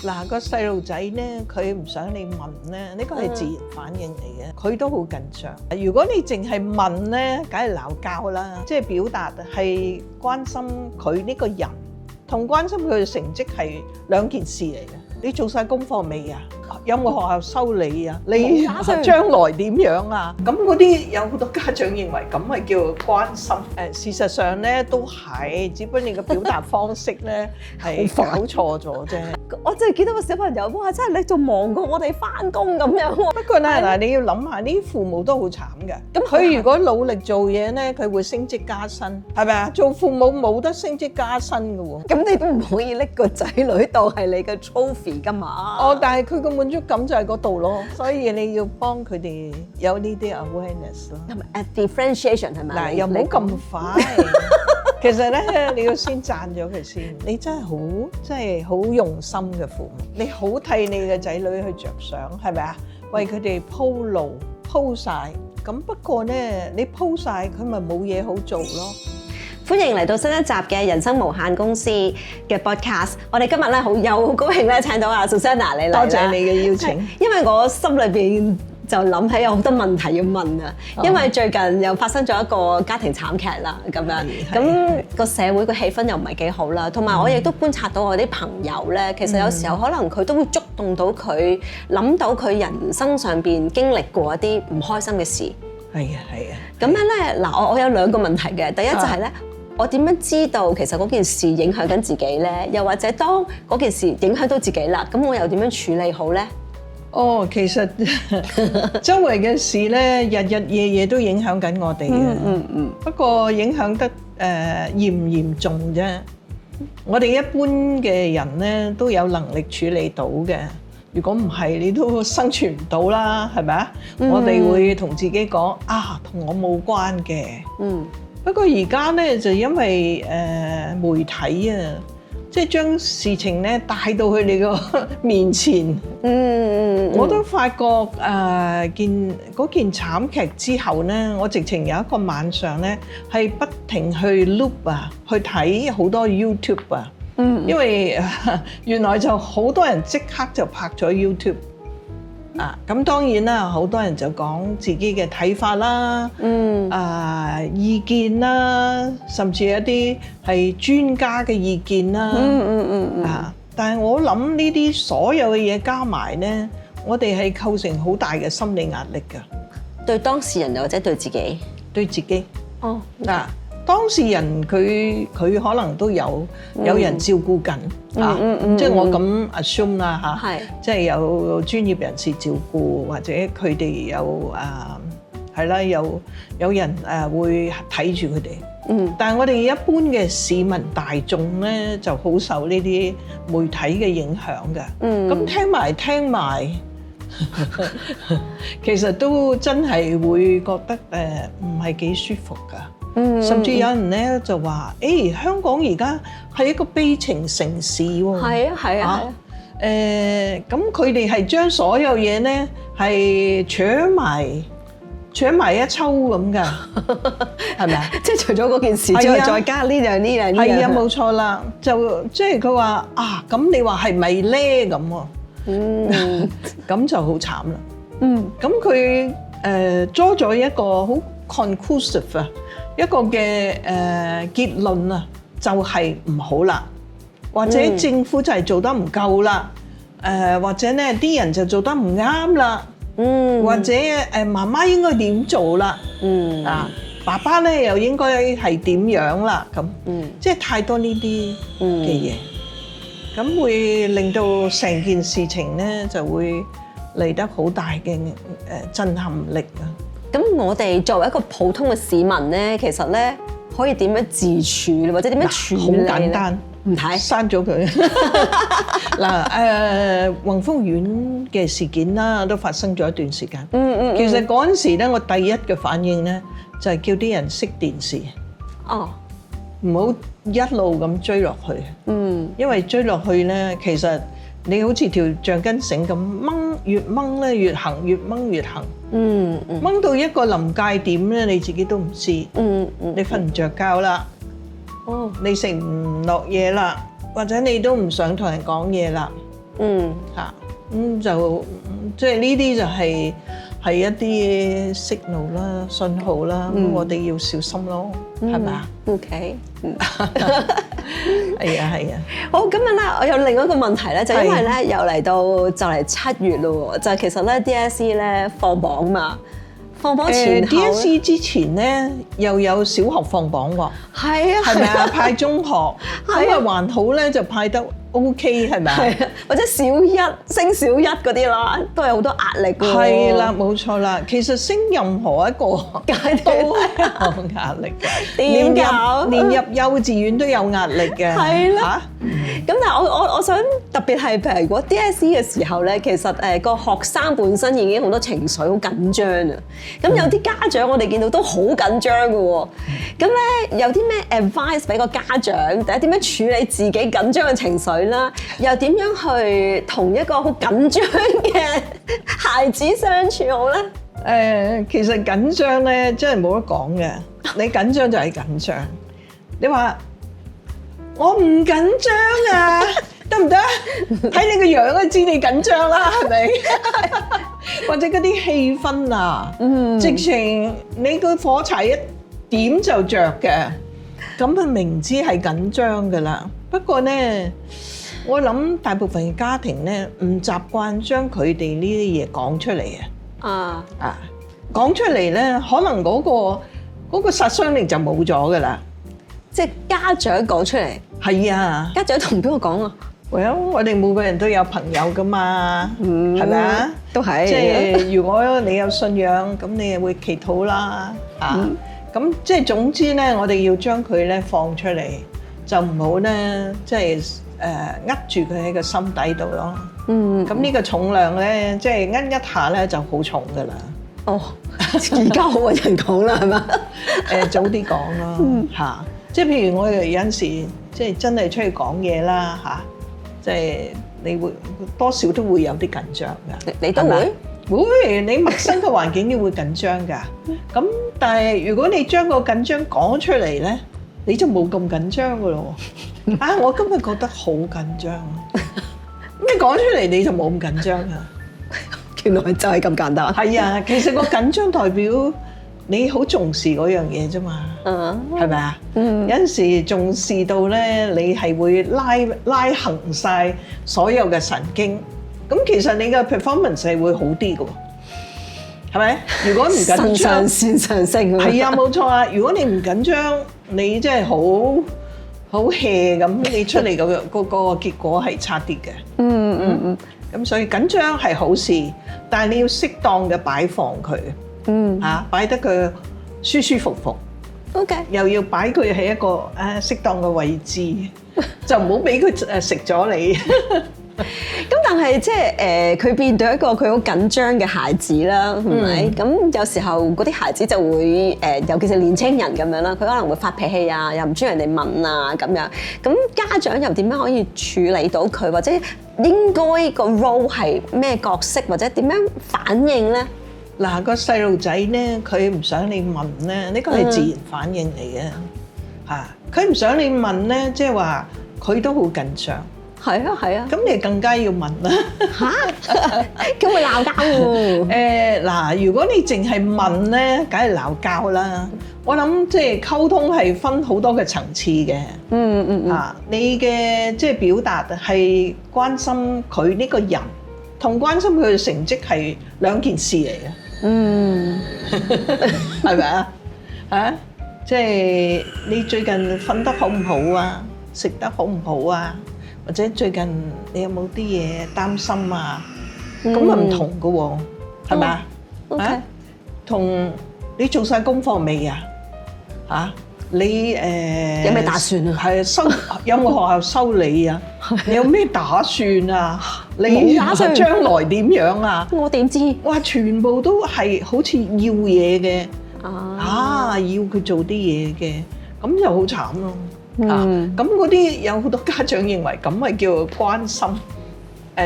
嗱，個細路仔咧，佢唔想你問咧，呢個係自然反應嚟嘅，佢都好緊張。如果你淨係問咧，梗係鬧交啦。即係表達係關心佢呢個人，同關心佢嘅成績係兩件事嚟嘅。你做晒功課未啊？有冇學校收你啊？你將來點樣啊？咁嗰啲有好多家長認為咁係叫關心。事實上咧都係，只不過你嘅表達方式咧係搞錯咗啫。我真係見到個小朋友，哇！真係你仲忙過我哋翻工咁樣喎。不過咧嗱，你要諗下，呢啲父母都好慘嘅。咁佢如果努力做嘢咧，佢會升職加薪，係咪啊？做父母冇得升職加薪嘅喎。咁你都唔可以拎個仔女當係你嘅 trophy 㗎嘛？哦，但係佢個滿足感就喺嗰度咯，所以你要幫佢哋有呢啲 awareness 咯。係咪 differentiation 係咪？嗱，又唔好咁快。其實咧，你要先讚咗佢先。你真係好用心嘅父母，你好替你嘅仔女去着想，係咪啊？為佢哋鋪路鋪晒。咁不過咧，你鋪晒佢咪冇嘢好做咯。歡迎嚟到新一集嘅人生無限公司嘅 podcast。我哋今日咧好高興咧請到阿 Susanna 你嚟啦。多謝你嘅邀請。因為我心裏邊就諗起有好多問題要問啊。因為最近又發生咗一個家庭慘劇啦，咁樣咁個社會個氣氛又唔係幾好啦。同埋我亦都觀察到我啲朋友咧，其實有時候可能佢都會觸動到佢，諗到佢人生上邊經歷過一啲唔開心嘅事。係啊係啊。咁樣咧嗱，我有兩個問題嘅。第一就係咧。我點樣知道其實嗰件事影響緊自己咧？又或者當嗰件事影響到自己啦，咁我又點樣處理好咧？哦，其實周圍嘅事咧，日日夜夜都影響緊我哋嘅。不過影響得嚴唔嚴重啫。我哋一般嘅人咧都有能力處理到嘅。如果唔係，你都生存唔到啦，係咪啊？我哋會同自己講啊，同我冇關嘅。不過而家咧就因為媒體啊，即係將事情咧帶到去你個面前。我都發覺嗰件慘劇之後咧，我直情有一個晚上咧係不停去 loop 啊，去睇好多 YouTube 啊。因為原來就好多人即刻就拍咗 YouTube。咁當然啦，好多人就講自己嘅睇法啦，意見啦，甚至一啲係專家嘅意見啦。但係我諗呢啲所有嘅嘢加埋咧，我哋係構成好大嘅心理壓力㗎。對當事人又或者對自己？對自己。當事人佢可能都有人照顧緊即係我咁 assume 啦嚇，即係有專業人士照顧，或者佢哋有係啦，有人會睇住佢哋。但係我哋一般嘅市民大眾咧，就好受呢啲媒體嘅影響嘅。咁聽埋，其實都真係會覺得唔係幾舒服㗎。甚至有人咧就話：香港而家係一個悲情城市喎。係啊。咁佢哋係將所有嘢咧係搶埋一抽咁㗎，係咪啊？即係除咗嗰件事之外，再加呢樣。係啊，冇錯啦。就即係佢話啊，咁你話係咪咧咁喎？咁就好慘啦。咁佢做咗一個好 conclusive 啊。一個嘅結論啊，就係唔好啦，或者政府就係做得唔夠啦，或者咧啲人就做得唔啱啦，或者媽媽應該點做啦，爸爸咧又應該係點樣啦，咁，即係太多呢啲嘅嘢，咁會令到成件事情咧就會嚟得好大嘅震撼力啊！咁我哋作為一個普通嘅市民咧，其實咧可以點樣自處，或者點樣處理咧？好簡單，唔睇刪咗佢。嗱宏福苑嘅事件啦，都發生咗一段時間。其實嗰陣時咧，我第一嘅反應咧就係叫啲人熄電視。唔好一路咁追落去。因為追落去咧，其實你好似條橡筋繩咁掹，越掹咧越行，越掹越行。掹到一個臨界點咧，你自己都唔知。你瞓唔着覺啦，你食唔落嘢啦，或者你都唔想同人講嘢啦。嚇，咁就即係呢啲就係一啲 signal 啦、信號啦，咁我哋要小心咯，係咪啊？OK，係啊係啊。好，今日咧我有另一個問題咧，就因為咧又嚟到就嚟7月咯喎，就其實咧 DSE 咧放榜嘛。放榜前後 DSE 之前咧又有小學放榜喎，係啊，係咪啊？派中學咁啊還好咧，就派得 OK 係咪啊？係啊，或者小一升小一嗰啲啦，都有好多壓力㗎喎。係啦，冇錯啦。其實升任何一個階段都有壓力嘅，點搞？連入幼稚園都有壓力嘅。係啦。咁但係我想特別係譬如如果 DSE 嘅時候咧，其實個學生本身已經好多情緒好緊張啊。咁有啲家長我哋見到都好緊張嘅喎。咁咧有啲咩 advice 俾個家長？第一點樣處理自己緊張嘅情緒啦？又點樣去同一個好緊張嘅孩子相處好咧？其實緊張咧真係冇得講嘅。你緊張就係緊張。你話我唔緊張啊，得唔得？睇你個樣都知你緊張啦，係咪？或者嗰啲氣氛啊，直情你個火柴一點就着嘅，咁佢明知係緊張㗎啦。不過咧，我諗大部分嘅家庭咧唔習慣將佢哋呢啲嘢講出嚟啊！講出嚟咧，可能嗰個殺傷力就冇咗㗎啦。即係家長講出嚟，係啊！家長同邊個講啊？我哋每個人都有朋友噶嘛，係咪啊？都係。即係如果你有信仰，咁你又會祈禱啦，咁即係總之咧，我哋要將佢咧放出嚟，就唔好咧，即係扼住佢喺個心底度咯。咁呢個重量咧，即係扼一下咧就好重噶啦。哦，而家好揾人講啦，係嘛？早啲講咯，嚇！即係譬如我哋有陣時，即係真係出去講嘢啦，嚇！即係你會多少都會有啲緊張㗎。你都會？會，你陌生嘅環境你會緊張㗎。咁但係如果你將個緊張講出嚟咧，你就冇咁緊張㗎咯。我今日覺得好緊張啊！咁你講出嚟你就冇咁緊張啊。原來就係咁簡單。係啊，其實個緊張代表你好重視嗰樣嘢啫嘛，係咪啊？有陣時重視到咧，你係會拉行晒所有嘅神經，咁其實你嘅 performance 係會好啲嘅喎，係咪？如果唔緊張，腎上腺上升。係啊，冇錯啊！如果你唔緊張，你真係好 hea 咁，你出嚟嗰個結果係差啲嘅。咁所以緊張係好事，但係你要適當嘅擺放佢。擺得佢舒舒服服 ，OK，又要擺佢喺一個適當嘅位置，就唔好俾佢食咗你。咁但係即係佢面對一個佢好緊張嘅孩子啦，係咪？咁有時候嗰啲孩子就會尤其是年青人咁樣啦，佢可能會發脾氣啊，又唔中意人哋問啊咁樣。咁家長又點樣可以處理到佢，或者應該個 role 係咩角色，或者點樣反應咧？嗱，個細路仔咧，佢唔想你問咧，呢個係自然反應嚟嘅嚇。佢唔想你問咧，即係話佢都好緊張。係啊，係啊。咁你更加要問啦。嚇？咁會鬧交喎。嗱，如果你淨係問咧，梗係鬧交啦。我諗即係溝通係分好多嘅層次嘅。你嘅即係表達係關心佢呢個人，同關心佢嘅成績係兩件事嚟嘅。係咪啊？即係你最近瞓得好唔好啊？食得好唔好啊？或者最近你有冇啲嘢擔心啊？咁啊唔同㗎喎，係咪啊？OK，同你做晒功課未啊？你有咩打算啊？係有冇學校收你啊？你有咩打算啊？你將來點樣啊？我點知？哇！全部都係好似要嘢嘅，要佢做啲嘢嘅，咁就好慘咯。咁嗰啲有好多家長認為咁係叫關心。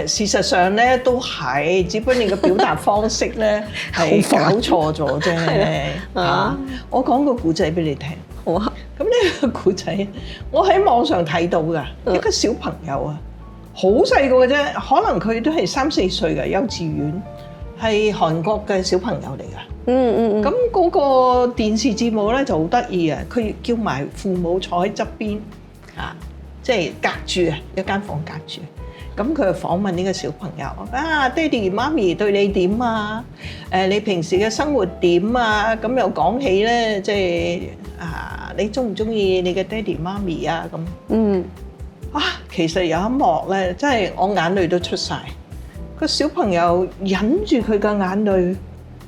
事實上咧都係，只不過你嘅表達方式咧係搞錯咗啫。我講個故仔俾你聽。好啊。咁呢個故仔，我喺網上睇到㗎，一個小朋友啊，好細個嘅啫，可能佢都係3、4歲嘅幼稚園，係韓國嘅小朋友嚟㗎。咁嗰個電視節目咧就好得意啊！佢叫埋父母坐喺側邊啊，即係隔住啊，一間房隔住。咁佢就訪問呢個小朋友啊，爹哋媽咪對你點啊？你平時嘅生活點啊？咁又講起咧，即係你中唔中意你嘅爹哋媽咪啊？咁其實有一幕咧，真係我眼淚都出晒。個小朋友忍住佢嘅眼淚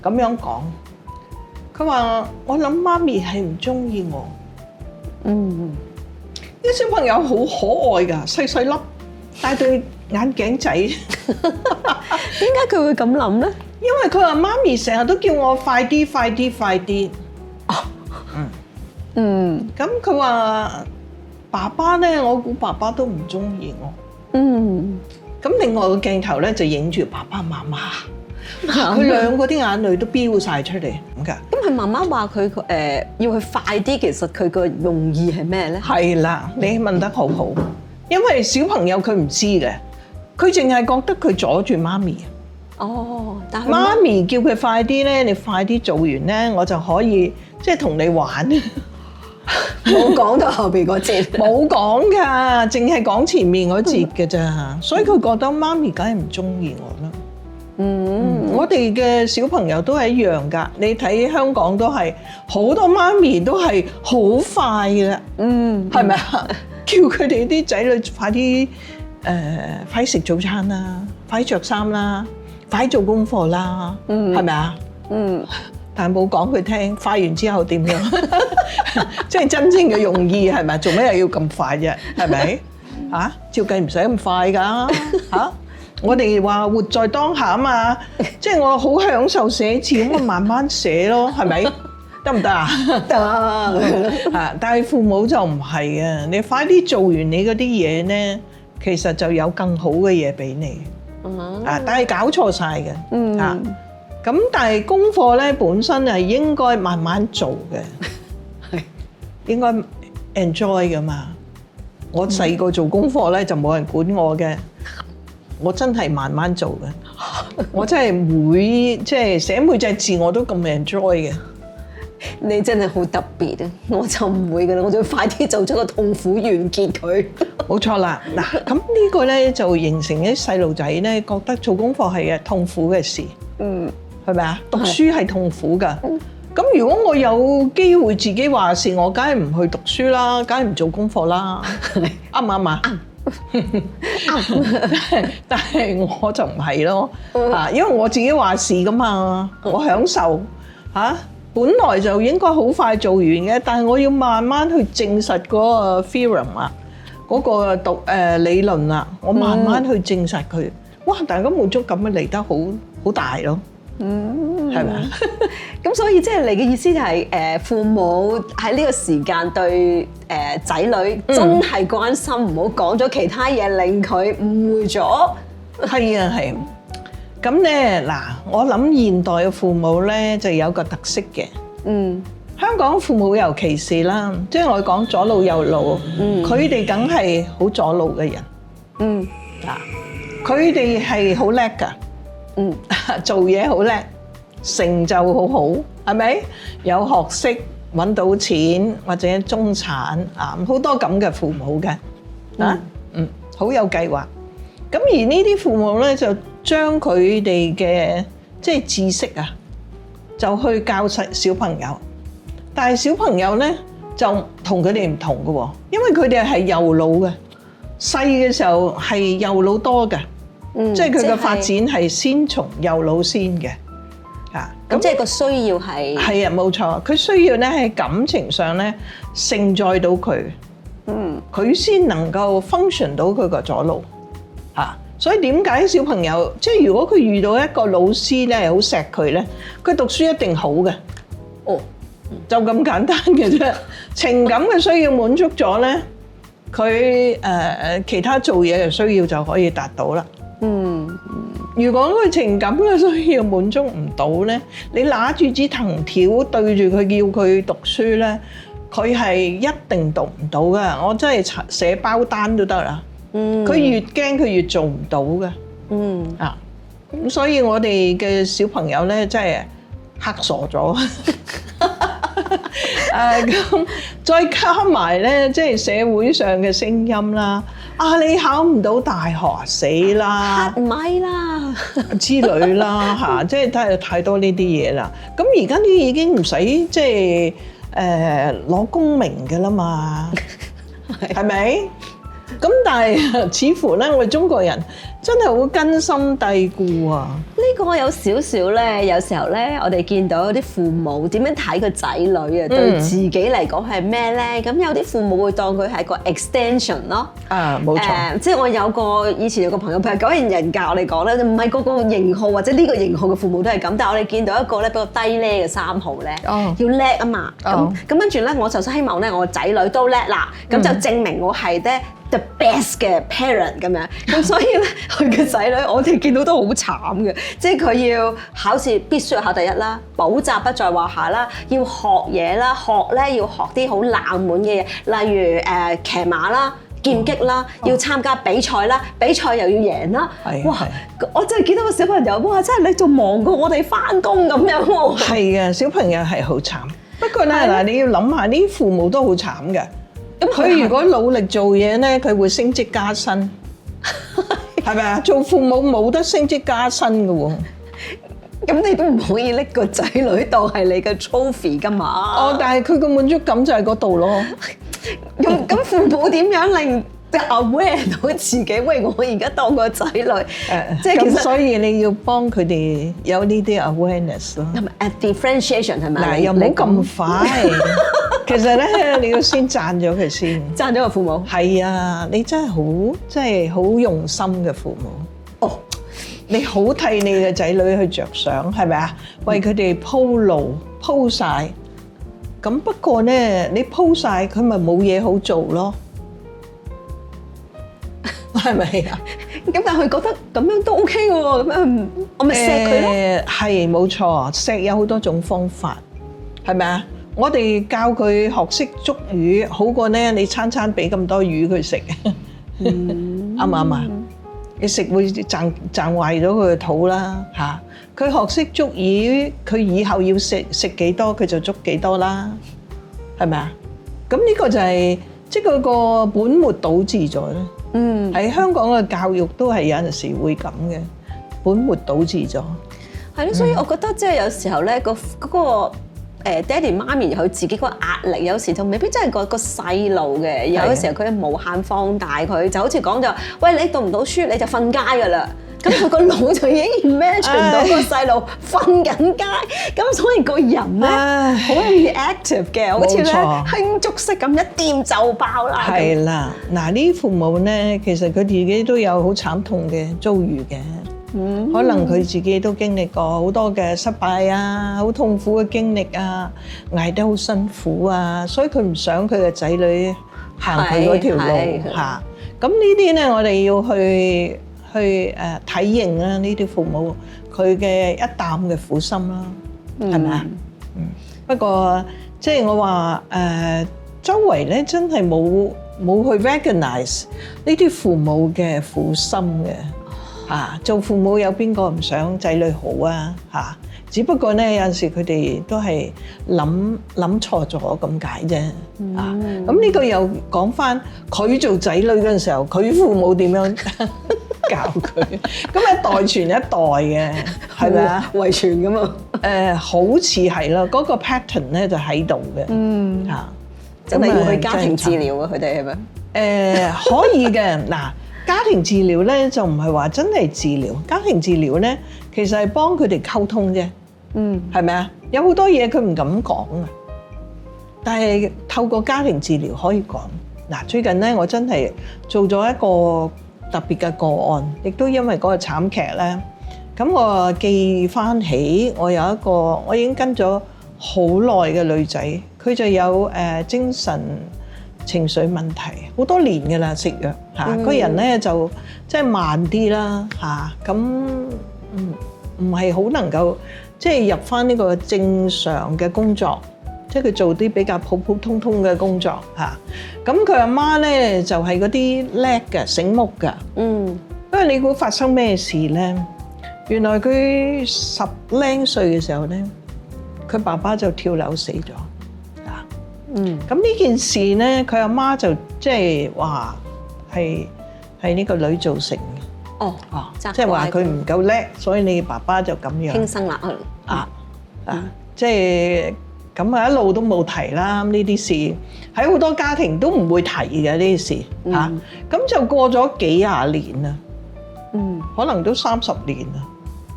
咁樣講，佢話：我諗媽咪係唔中意我。啲小朋友好可愛㗎，細細粒，戴對眼鏡仔。點解佢會咁諗咧？因為佢話媽咪成日都叫我快啲、快啲、快啲。咁佢話爸爸咧，我估爸爸都唔中意我。咁另外個鏡頭咧就影住爸爸媽媽，佢兩個啲眼淚都飆晒出嚟咁㗎。咁佢媽媽話佢要佢快啲，其實佢個用意係咩咧？係啦，你問得好好，因為小朋友佢唔知嘅，佢淨係覺得佢阻住媽咪。但係媽咪叫佢快啲咧，你快啲做完咧，我就可以即係同你玩。冇講到後邊嗰節，冇講㗎，淨係講前面嗰節㗎咋，所以佢覺得媽咪梗係唔中意我啦。我哋嘅小朋友都係一樣㗎，你睇香港都係好多媽咪都係好快嘅，係咪啊？叫佢哋啲仔女快啲快啲食早餐啦，快啲着衫啦，快啲做功課啦，係咪啊？但係冇講佢聽，快完之後點樣？即係真正嘅用意係咪？做咩又要咁快啫？係咪？照計唔使咁快㗎。我哋話活在當下啊嘛，即係我好享受寫字，咁我慢慢寫咯，係咪？得唔得啊？得。但係父母就唔係啊，你快啲做完你嗰啲嘢咧，其實就有更好嘅嘢俾你。但係搞錯晒嘅。咁但係功課咧本身係應該慢慢做嘅，應該 enjoy 噶嘛。我細個做功課咧就冇人管我嘅，我真係慢慢做嘅。我真係每即係寫每隻字我都咁 enjoy 嘅。你真係好特別啊！我就唔會㗎啦，我就快啲做咗個痛苦完結佢。冇錯啦，嗱咁呢個咧就形成啲細路仔咧覺得做功課係痛苦嘅事。係咪啊？讀書係痛苦㗎。咁如果我有機會自己話事，我梗係唔去讀書啦，梗係唔做功課啦。啱唔啱啊？但係我就唔係咯。因為我自己話事㗎嘛，我享受本來就應該好快做完嘅，但係我要慢慢去證實嗰個 theorem 啊，嗰個理論啊，我慢慢去證實佢。哇！但係咁滿足感啊嚟得好大咯。係咪啊？咁所以即係你嘅意思就係父母喺呢個時間對仔女真係關心，唔好講咗其他嘢令佢誤會咗。係啊係。咁咧嗱，我諗現代嘅父母咧就有個特色嘅。香港父母尤其是啦，即係我講左腦右腦，佢哋梗係好左腦嘅人。佢哋係好叻㗎。做嘢好叻，成就好好，係咪？有學識，揾到錢或者中產好多咁嘅父母嘅，好有計劃。咁而呢啲父母咧就將佢哋嘅即係知識啊，就去教小朋友。但係小朋友咧就同佢哋唔同嘅喎，因為佢哋係右腦嘅，細嘅時候係右腦多嘅。即係佢嘅發展係先從右腦先嘅，咁即係個需要係啊，冇錯，佢需要咧喺感情上咧承載到佢，佢先能夠 function 到佢個左腦，所以點解小朋友即係如果佢遇到一個老師咧係好錫佢咧，佢讀書一定好嘅，就咁簡單嘅啫。情感嘅需要滿足咗咧，佢其他做嘢嘅需要就可以達到啦。如果佢情感嘅需要滿足唔到咧，你拿住支藤條對住佢叫佢讀書咧，佢係一定讀唔到噶。我真係寫包單都得啦。佢越驚佢越做唔到嘅。咁所以我哋嘅小朋友咧，真係嚇傻咗。咁再加埋咧，即係社會上嘅聲音啦。你考唔到大學死啦，唔係啦之類啦嚇，即係太多呢啲嘢啦。咁而家啲已經唔使即係攞功名㗎啦嘛，係咪？咁但係似乎咧，我哋中國人真係好根深蒂固啊！呢個有少少咧，有時候咧，我哋見到啲父母點樣睇個仔女啊，對自己嚟講係咩咧？咁有啲父母會當佢係個 extension 咯。冇錯。即係我以前有個朋友，譬如九型人格，我哋講咧，唔係個個型號或者呢個型號嘅父母都係咁，但係我哋見到一個咧比較低 level 嘅3號咧，要叻啊嘛。咁跟住咧，我就希望咧，我個仔女都叻啦，咁就證明我係咧the best 嘅 parent 咁樣，咁所以咧佢嘅仔女我哋見到都好慘嘅，即係佢要考試必須要考第一啦，補習不在話下啦，要學嘢啦，學咧要學啲好冷門嘅嘢，例如騎馬啦、劍擊啦，要參加比賽啦，比賽又要贏啦，哇！我真係見到個小朋友，哇！真係你仲忙過我哋返工咁樣喎。係嘅，小朋友係好慘。不過咧嗱，你要諗下，啲父母都好慘嘅。咁佢如果努力做嘢咧，佢會升職加薪，係咪啊？做父母冇得升職加薪嘅喎。咁你都唔可以拎個仔女當係你嘅 trophy 㗎嘛？但係佢個滿足感就喺嗰度咯。咁父母點樣令aware 到自己？喂，我而家當個仔女，即係其實所以你要幫佢哋有呢啲 awareness 咯。係咪 differentiation 係咪？嗱，又唔好咁快。其實咧，你要先讚咗佢先。讚咗個父母。係啊，你真係好用心嘅父母。你好替你嘅仔女去着想，係咪啊？為佢哋鋪路鋪晒。咁不過咧，你鋪晒佢咪冇嘢好做咯，係咪啊？咁但係佢覺得咁樣都 OK 嘅喎，咁樣我咪錫佢咯。係冇錯，錫有好多種方法，係咪啊？我哋教佢學識捉魚，好過咧你餐餐俾咁多魚佢食，啱唔啱啊？你食會賺壞咗佢嘅肚啦嚇！佢學識捉魚，佢以後要食幾多，佢就捉幾多啦，係咪啊？咁呢個就係即係佢個本末倒置咗咧。喺香港嘅教育都係有陣時會咁嘅，本末倒置咗。係咯，所以我覺得即係有時候咧，嗰個爹哋媽咪佢自己個壓力，有時就未必真係個細路嘅。有時候佢無限放大佢，就好似講就喂，你讀唔到書你就瞓街㗎啦。咁佢個腦就已經 imagine 到個細路瞓緊街，咁所以個人咧好 reactive 嘅，好似咧輕觸式咁一掂就爆啦。係啦，嗱呢啲父母咧，其實佢自己都有好慘痛嘅遭遇嘅。可能佢自己都經歷過好多嘅失敗啊，好痛苦嘅經歷啊，捱得好辛苦啊，所以佢唔想佢嘅仔女行佢嗰條路嚇。咁呢啲咧，我哋要去體認啦，呢啲父母佢嘅一擔嘅苦心啦，係咪啊？不過即係我話周圍咧真係冇去 recognize 呢啲父母嘅苦心嘅。做父母有邊個唔想仔女好啊？只不過咧有陣時佢哋都係諗錯咗咁解啫。咁呢個又講翻佢做仔女嗰陣時候，佢父母點樣教佢？咁一代傳一代嘅，係咪啊？遺傳噶嘛？好似係咯，嗰個 pattern 咧就喺度嘅。真係要去家庭治療啊！佢哋係咪？可以嘅嗱。家庭治療咧就唔係話真係治療，家庭治療咧其實係幫佢哋溝通啫，係咪啊？有好多嘢佢唔敢講啊，但係透過家庭治療可以講。嗱，最近咧我真係做咗一個特別嘅個案，亦都因為嗰個慘劇咧，咁我記翻起我有一個我已經跟咗好耐嘅女仔，佢就有精神情緒問題，好多年㗎啦，食藥嚇，個人咧就即係慢啲啦嚇，咁唔係好能夠即係入翻呢個正常嘅工作即係佢做啲比較普普通通嘅工作嚇。咁佢阿媽咧就係嗰啲叻嘅、醒目嘅。因為你估發生咩事咧？原來佢10零歲嘅時候咧，佢爸爸就跳樓死咗。咁呢件事咧，佢阿媽就即係話係呢個女造成嘅。即係話佢唔夠叻，所以你爸爸就咁樣輕生啦。即係咁啊，一路都冇提啦。呢啲事喺好多家庭都唔會提嘅呢啲事嚇。咁就過咗幾廿年啦，可能都30年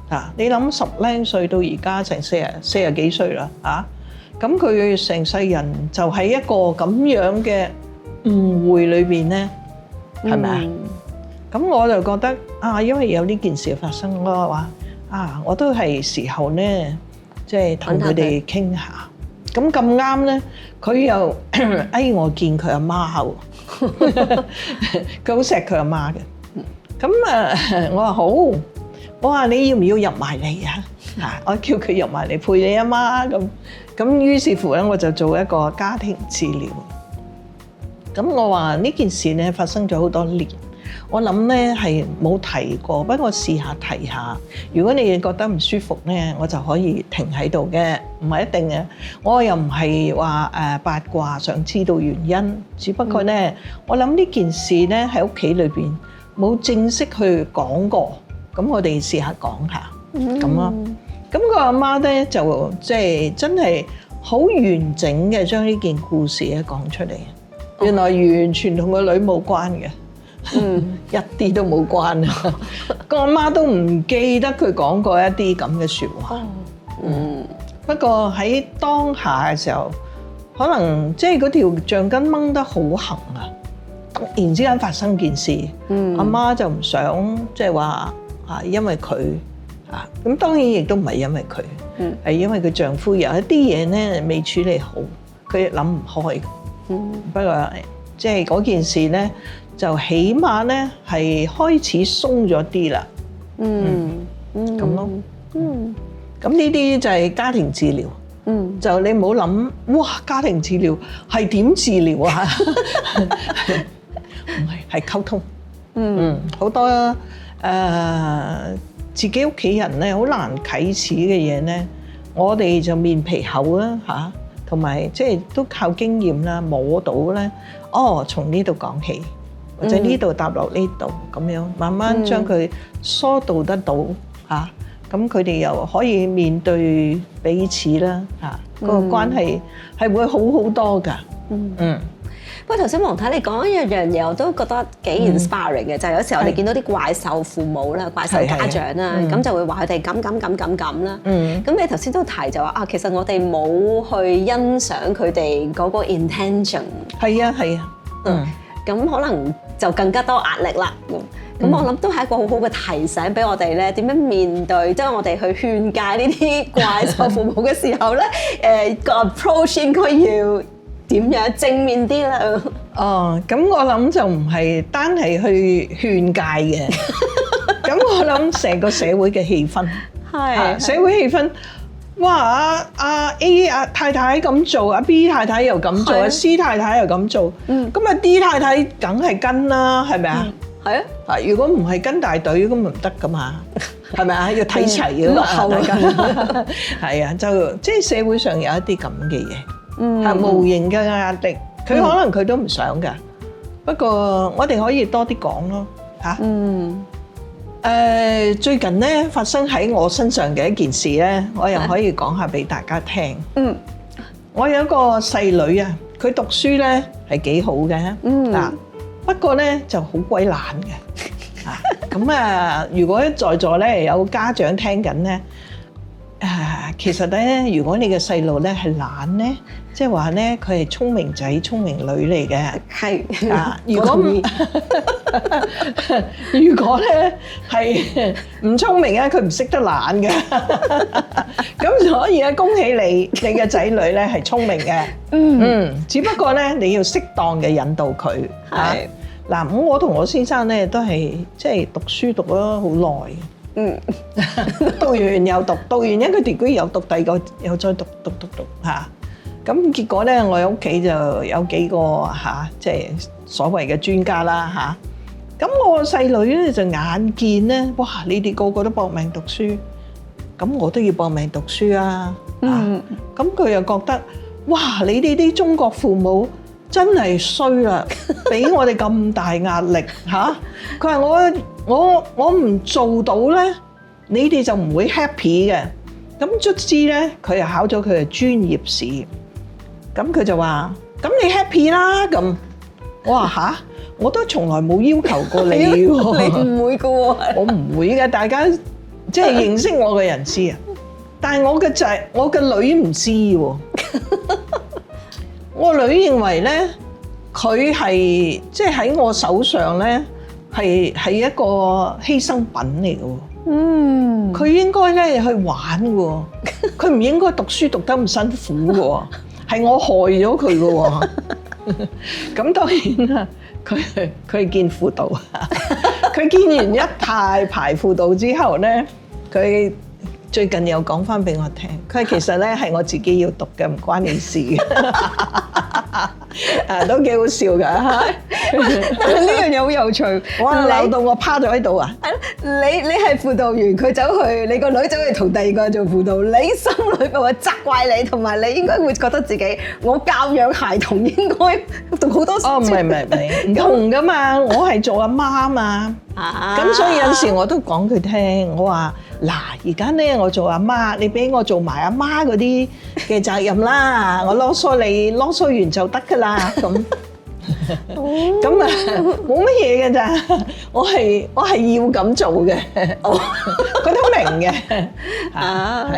啦。你諗10零歲到而家成40幾歲啦嚇。咁佢成世人就喺一個咁樣嘅誤會裏邊咧，係咪啊？咁我就覺得因為有呢件事發生，我話我都係時候咧，即係同佢哋傾下。咁咁啱咧，佢又我見佢阿媽喎，佢好錫佢阿媽嘅。咁我話好，我話你要唔要入埋嚟啊？我叫佢入埋嚟陪你阿媽咁。咁於是乎咧，我就做一個家庭治療。咁我話呢件事咧發生咗好多年，我諗咧係冇提過，不過我試下提下。如果你覺得唔舒服咧，我就可以停喺度嘅，唔係一定嘅。我又唔係話八卦想知道原因，只不過咧，我諗呢件事咧喺屋企裏邊冇正式去講過，咁我哋試下講下咁咯。咁個阿媽咧就即係真係好完整嘅將呢件故事咧講出嚟。原來完全同個女冇關嘅，一啲都冇關啊！個阿媽都唔記得佢講過一啲咁嘅説話。不過喺當下嘅時候，可能即係嗰條橡筋掹得好痕啊！突然之間發生件事，阿媽就唔想即係話因為佢。咁當然亦都唔係因為佢，係因為佢丈夫有一啲嘢咧未處理好，佢諗唔開。不過即係嗰件事咧，就起碼咧係開始鬆咗啲啦。咁咯。咁呢啲就係家庭治療。就你唔好諗，哇！家庭治療係點治療啊？唔係溝通。好多自己屋企人咧好難啟齒嘅嘢咧，我哋就面皮厚啦嚇，同埋即係都靠經驗啦，摸到咧，從呢度講起，或者呢度搭落呢度咁樣，慢慢將佢疏導得到嚇，咁佢哋又可以面對彼此啦嚇，嗰個關係係會好好多㗎。不過頭先黃太你講一樣嘢，我都覺得幾 inspiring 嘅，就係有時候我哋見到啲怪獸父母啦、怪獸家長啦，咁就會話佢哋咁啦。咁你頭先都提就話其實我哋冇去欣賞佢哋嗰個 intention。係啊。咁可能就更加多壓力啦。咁我諗都係一個好好嘅提醒俾我哋咧，點樣面對，即係我哋去勸戒呢啲怪獸父母嘅時候咧，個 approach 應該要點樣正面啲啦？咁我諗就唔係單係去勸戒嘅，咁我諗成個社會嘅氣氛，社會氣氛，哇！阿 A 太太咁做，阿 B 太太又咁做，阿 C 太太又咁做，咁啊 D 太太梗係跟啦，係咪啊？係啊！如果唔係跟大隊咁咪唔得噶嘛，係咪啊？要睇齊嘅嘛，大家係啊，就即係社會上有一啲咁嘅嘢。係無形嘅壓力，佢可能佢都唔想㗎。不過我哋可以多啲講咯嚇。最近咧發生喺我身上嘅一件事咧，我又可以講下俾大家聽。我有一個細女啊，佢讀書咧係幾好嘅嗱，不過咧就好鬼懶嘅。咁如果在座咧有家長聽緊咧。其實咧，如果你嘅細路咧係懶咧，即係話咧佢係聰明仔、聰明女嚟嘅。係如果咧係唔聰明咧，佢唔識得懶嘅。咁所以咧，恭喜你嘅仔女咧係聰明嘅。只不過咧你要適當嘅引導佢。係嗱，咁我同我先生咧都係即係讀書讀咗好耐。讀完又讀，讀完一個 degree 又讀第二個，又再讀嚇。咁結果咧，我喺屋企就有幾個即係所謂嘅專家啦咁我個細女咧就眼見咧，哇！你哋個個都搏命讀書，咁我都要搏命讀書啊！咁佢又覺得，哇！你哋啲中國父母真係衰啦，俾我哋咁大壓力佢話我唔做到咧，你哋就唔會 happy 嘅。咁卒之咧，佢又考咗佢嘅專業試，咁佢就話：咁你 happy 啦咁。我話我都從來冇要求過你喎。你唔會嘅喎。我唔會嘅，大家即係認識我嘅人知啊。但係我嘅女唔知喎。我女認為咧，佢係即係喺我手上咧，係一個犧牲品嚟嘅喎。佢應該咧去玩喎，佢唔應該讀書讀得咁辛苦嘅喎，係我害咗佢嘅喎。咁當然啦，佢係見輔導，佢見完一大排輔導之後咧，佢最近又講翻俾我聽，佢其實咧係我自己要讀嘅，唔關你事嘅。都幾好笑㗎但係呢樣嘢好有趣，哇！鬧到我趴咗喺度啊！你係輔導員，佢走去，你個女走去同第二個人做輔導，你心裏邊會責怪你，同埋你應該會覺得自己我教養孩童應該讀好多書。哦，唔係，唔同㗎嘛，我係做阿媽嘛。咁所以有時我都講佢聽，我話嗱，而家咧我做阿媽，你俾我做埋阿媽嗰啲嘅責任啦，我囉嗦你囉嗦完就得㗎啦，咁咁冇乜嘢㗎咋，我係要咁做嘅，佢都明嘅，係啊，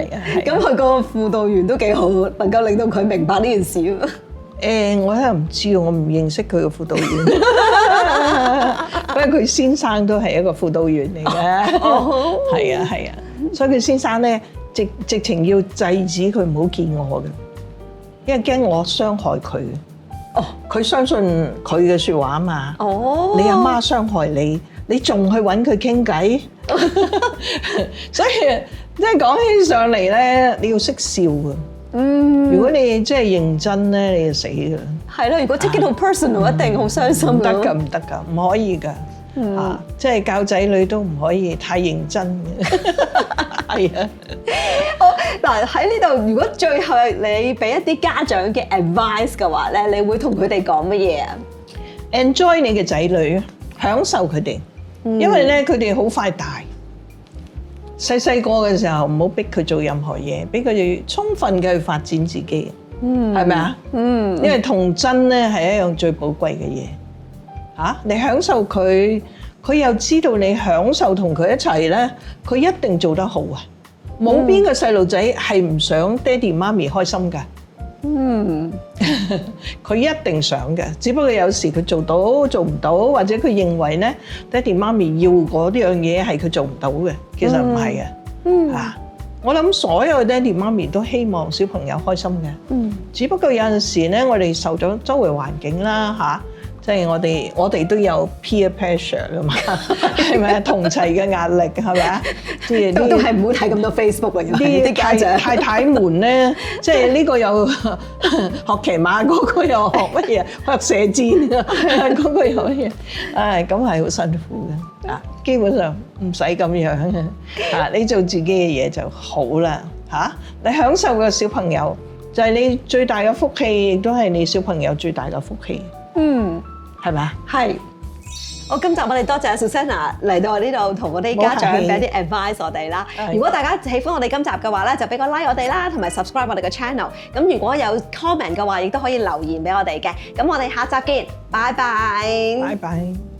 咁佢個輔導員都幾好，能夠令到佢明白呢件事。我真係唔知，我唔認識佢個輔導員。不過佢先生都係一個輔導員嚟嘅，係啊，所以佢先生咧直情要制止佢唔好見我嘅，因為驚我傷害佢。佢相信佢嘅説話啊嘛。你阿媽傷害你，你仲去揾佢傾偈，所以即係講起上嚟咧，你要識笑㗎。如果你真係認真咧，你就死㗎。係咯，如果 take it to personal，一定好傷心。唔得㗎，唔可以㗎。即係教仔女都唔可以太認真嘅。係啊。好嗱，喺呢度，如果最後你俾一啲家長嘅 advice 嘅話咧，你會同佢哋講乜嘢啊 ？Enjoy 你嘅仔女，享受佢哋，因為咧佢哋好快大。細個嘅時候唔好逼佢做任何嘢，俾佢哋充分嘅去發展自己，係咪啊？因為童真咧係一樣最寶貴嘅嘢。你享受佢，佢又知道你享受同佢一齊咧，佢一定做得好啊！冇邊個細路仔係唔想爹哋媽咪開心㗎。佢一定想嘅，只不過有時佢做到做唔到，或者佢認為咧爹哋媽咪要嗰樣嘢係佢做唔到嘅，其實唔係嘅。我諗所有爹哋媽咪都希望小朋友開心嘅。只不過有陣時咧，我哋受咗周圍環境啦即係我哋都有 peer pressure 㗎嘛，係咪啊？同齊嘅壓力係咪啊？都係唔好睇咁多 Facebook 啊！啲家長太太們咧，即係呢個又學騎馬，嗰個又學乜嘢？學射箭，嗰個又乜嘢？咁係好辛苦嘅。基本上唔使咁樣嘅。你做自己嘅嘢就好啦。你享受個小朋友就係你最大嘅福氣，亦都係你小朋友最大嘅福氣。係咪啊？係。好，今集我哋多謝 Susanna 嚟到我呢度同我啲家長俾啲 advice 我哋啦。如果大家喜歡我哋今集嘅話咧，就俾個 like 我哋啦，同埋 subscribe 我哋嘅 channel。咁如果有 comment 嘅話，亦都可以留言俾我哋嘅。咁我哋下集見，拜拜。拜拜。